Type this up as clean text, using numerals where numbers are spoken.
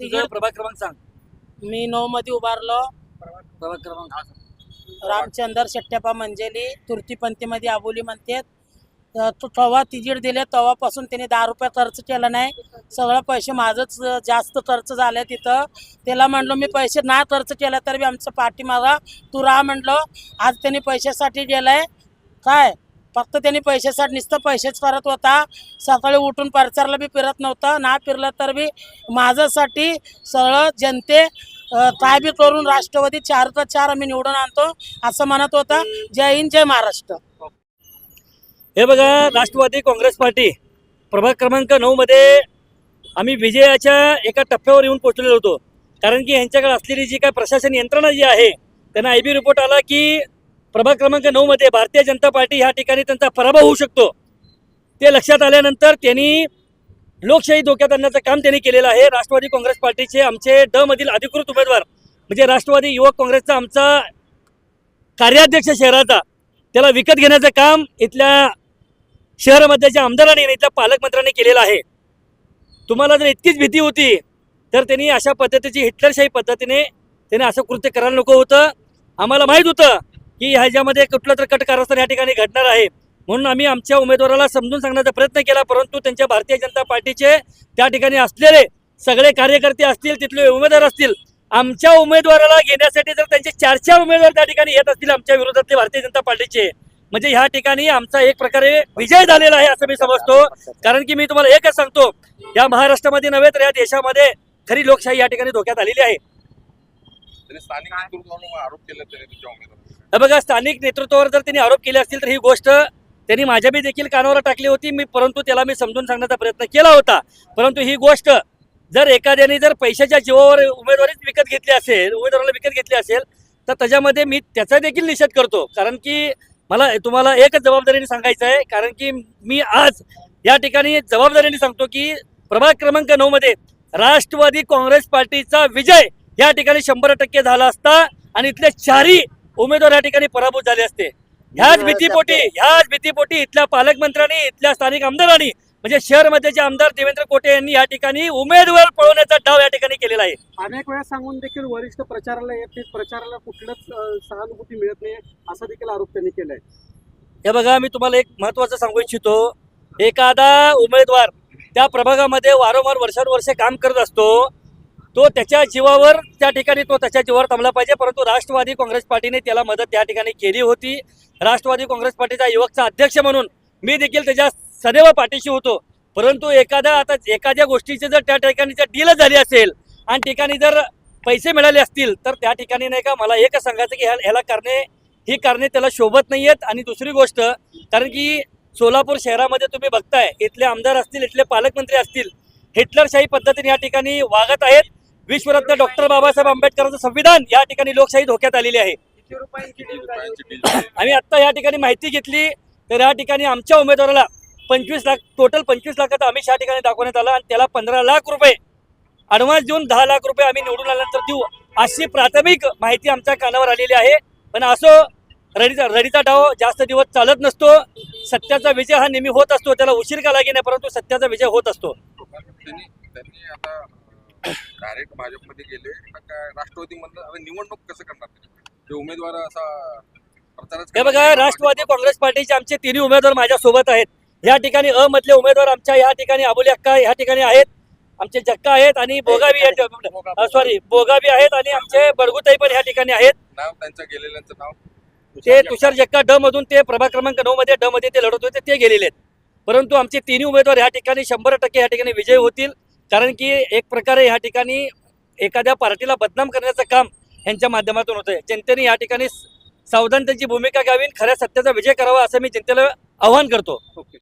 तुझा प्रभाग क्रमांक सांग. मी 9 मध्ये उभारलो. प्रभाग क्रमांक रामचंद्र शेट्ट्यापा मंजेली तृतीपंथीमध्ये आबोली म्हणतात. तो तेव्हा तिजीड दिले तेव्हापासून त्याने 10 रुपये खर्च केला नाही. सगळं पैसे माझंच जास्त खर्च झाले तिथं. त्याला म्हणलो मी पैसे नाही खर्च केला तर बी आमचं पाठीमागा तू राह म्हणलो. आज त्यांनी पैशासाठी गेलाय काय, फक्त त्यांनी पैशासाठी नुसतं पैसेच करत होता. सकाळी उठून प्रचारला बी फिरत नव्हता. ना फिरलं तर बी माझ्यासाठी सगळं जनते काय बी करून राष्ट्रवादी 4-4 आम्ही निवडून आणतो असं म्हणत होता. जय हिंद, जय महाराष्ट्र. हे बघा, राष्ट्रवादी काँग्रेस पार्टी प्रभाग क्रमांक 9 मध्ये आम्ही विजयाच्या एका टप्प्यावर येऊन पोहोचलेलो होतो. कारण की यांच्याकडे असलेली जी काय प्रशासन यंत्रणा जी आहे त्यांना IB रिपोर्ट आला की प्रभाग क्रमांक 9 मध्ये भारतीय जनता पार्टी ह्या ठिकाणी त्यांचा पराभव होऊ शकतो. ते लक्षात आल्यानंतर त्यांनी लोकशाही धोक्यात आणण्याचं काम त्यांनी केलेलं आहे. राष्ट्रवादी काँग्रेस पार्टीचे आमचे ड मधील अधिकृत उमेदवार म्हणजे राष्ट्रवादी युवक काँग्रेसचा आमचा कार्याध्यक्ष शहराचा त्याला विकत घेण्याचं काम इथल्या शहरामध्येच्या आमदारांनी आणि इथल्या पालकमंत्र्यांनी केलेलं आहे. तुम्हाला जर इतकीच भीती होती तर त्यांनी अशा पद्धतीची हिटलरशाही पद्धतीने त्याने असं कृत्य करायला नको होतं. आम्हाला माहीत होतं की ह्याच्यामध्ये कुठलं तर कट कारस्थान या ठिकाणी घडणार आहे. म्हणून आम्ही आमच्या उमेदवाराला समजून सांगण्याचा प्रयत्न केला. परंतु त्यांच्या भारतीय जनता पार्टीचे त्या ठिकाणी असलेले सगळे कार्यकर्ते असतील, तिथले उमेदवार असतील, आमच्या उमेदवाराला घेण्यासाठी जर त्यांचे 4 उमेदवार त्या ठिकाणी येत असतील आमच्या विरोधातले भारतीय जनता पार्टीचे, म्हणजे ह्या ठिकाणी आमचा एक प्रकारे विजय झालेला आहे असं मी समजतो. कारण की मी तुम्हाला एकच सांगतो, या महाराष्ट्रामध्ये नव्हे तर या देशामध्ये खरी लोकशाही या ठिकाणी धोक्यात आलेली आहे. स्थानिक नेतृत्वावर आरोप केले तुमच्या उमेदवारांनी. हे बघा, स्थानिक नेतृत्वावर जर त्यांनी आरोप केले असतील तर ही गोष्ट त्यांनी माझ्या बी देखील कानावर टाकली होती. परंतु त्याला मी समजून सांगण्याचा प्रयत्न केला होता. परंतु ही गोष्ट जर एखाद्याने जर पैशाच्या जीवावर उमेदवारीच विकत घेतली असेल, उमेदवाराला विकत घेतली असेल तर त्याच्यामध्ये मी त्याचा देखील निषेध करतो. कारण की मला तुम्हाला एकच जबाबदारीने सांगायचं आहे. कारण की मी आज या ठिकाणी जबाबदारीने सांगतो की प्रभाग क्रमांक 9 मध्ये राष्ट्रवादी काँग्रेस पार्टीचा विजय या ठिकाणी 100% झाला असता आणि इथले 4 उमेदवार या ठिकाणी पराभूत झाले असते. ह्याच भीतीपोटी इथल्या पालकमंत्र्यांनी, इथल्या स्थानिक आमदारांनी म्हणजे शहरमध्येचे आमदार देवेंद्र कोटे यांनी या ठिकाणी उमेदवार पळवण्याचा डाव या ठिकाणी केलेला आहे. अनेक वेळा सांगून देखील वरिष्ठ प्रचाराला येत नाहीत, प्रचाराला कुठलंच सहानुभूती मिळत नाही असा देखील आरोप त्यांनी केलाय. हे बघा, मी तुम्हाला एक महत्त्वाचं सांगू इच्छितो. एखादा उमेदवार त्या प्रभागामध्ये वारंवार वर्षानुवर्षे काम करत असतो, तो त्याच्या जीवावर त्या ठिकाणी त्याच्या जीवावर थांबला पाहिजे. परंतु राष्ट्रवादी काँग्रेस पार्टीने त्याला मदत त्या ठिकाणी केली होती. राष्ट्रवादी काँग्रेस पार्टीचा युवकचा अध्यक्ष म्हणून मी देखील त्याच्या सदैव पाठीशी होतो. परंतु एखाद्या गोष्टीची जर त्या ठिकाणी जर डील झाली असेल आणि ठिकाणी जर पैसे मिळाले असतील तर त्या ठिकाणी नाही का, मला एकच सांगायचं की ही कारणे त्याला शोभत नाही आहेत. आणि दुसरी गोष्ट, कारण की सोलापूर शहरामध्ये तुम्ही बघताय इथले आमदार असतील, इथले पालकमंत्री असतील, हिटलरशाही पद्धतीने या ठिकाणी वागत आहेत. विश्वरत्न डॉक्टर बाबासाहेब आंबेडकरांचं संविधान या ठिकाणी लोकशाही धोक्यात आलेली आहे. आम्ही आत्ता या ठिकाणी माहिती घेतली तर या ठिकाणी आमच्या उमेदवाराला 25 लाख, टोटल 25 लाखाचा आमिष या ठिकाणी दाखवण्यात आला आणि त्याला 15 लाख रुपये ॲडव्हान्स देऊन 10 लाख रुपये आम्ही निवडून आल्यानंतर देऊ अशी प्राथमिक माहिती आमच्या कानावर आलेली आहे. पण असो, रडीचा डाव जास्त दिवस चालत नसतो. सत्याचा विजय हा नेहमी होत असतो. त्याला उशीर का लागे नाही, परंतु सत्याचा विजय होत असतो. त्यांनी आता डायरेक्ट भाजपमध्ये गेले, राष्ट्रवादी मधलं निवडणूक कसं करणार ते उमेदवार असा प्रचारच. हे बघा, राष्ट्रवादी काँग्रेस पार्टीचे आमचे 3 उमेदवार माझ्या सोबत आहेत. या ठिकाणी मधले उमेदवार आमच्या या ठिकाणी आबोली अक्का या ठिकाणी आहेत, आमचे जक्का आहेत आणि बोगावी बोगावी आहेत आणि आमचे बडगुताई पण या ठिकाणी आहेत. नाव त्यांचं गेलेल्यांचं नाव ते तुषार जक्का ड मधून ते प्रभाग क्रमांक 9 मध्ये ड मध्ये ते लढत होते, ते गेलेले आहेत. परंतु आमचे 3 उमेदवार या ठिकाणी 100% या ठिकाणी विजय होतील. कारण की एक प्रकारे या ठिकाणी एखाद्या पार्टीला बदनाम करण्याचं काम यांच्या माध्यमातून होतंय. जनतेने या ठिकाणी सावधानतेची भूमिका घ्यावी, खऱ्या सत्याचा विजय करावा असं मी जनतेला आवाहन करतो.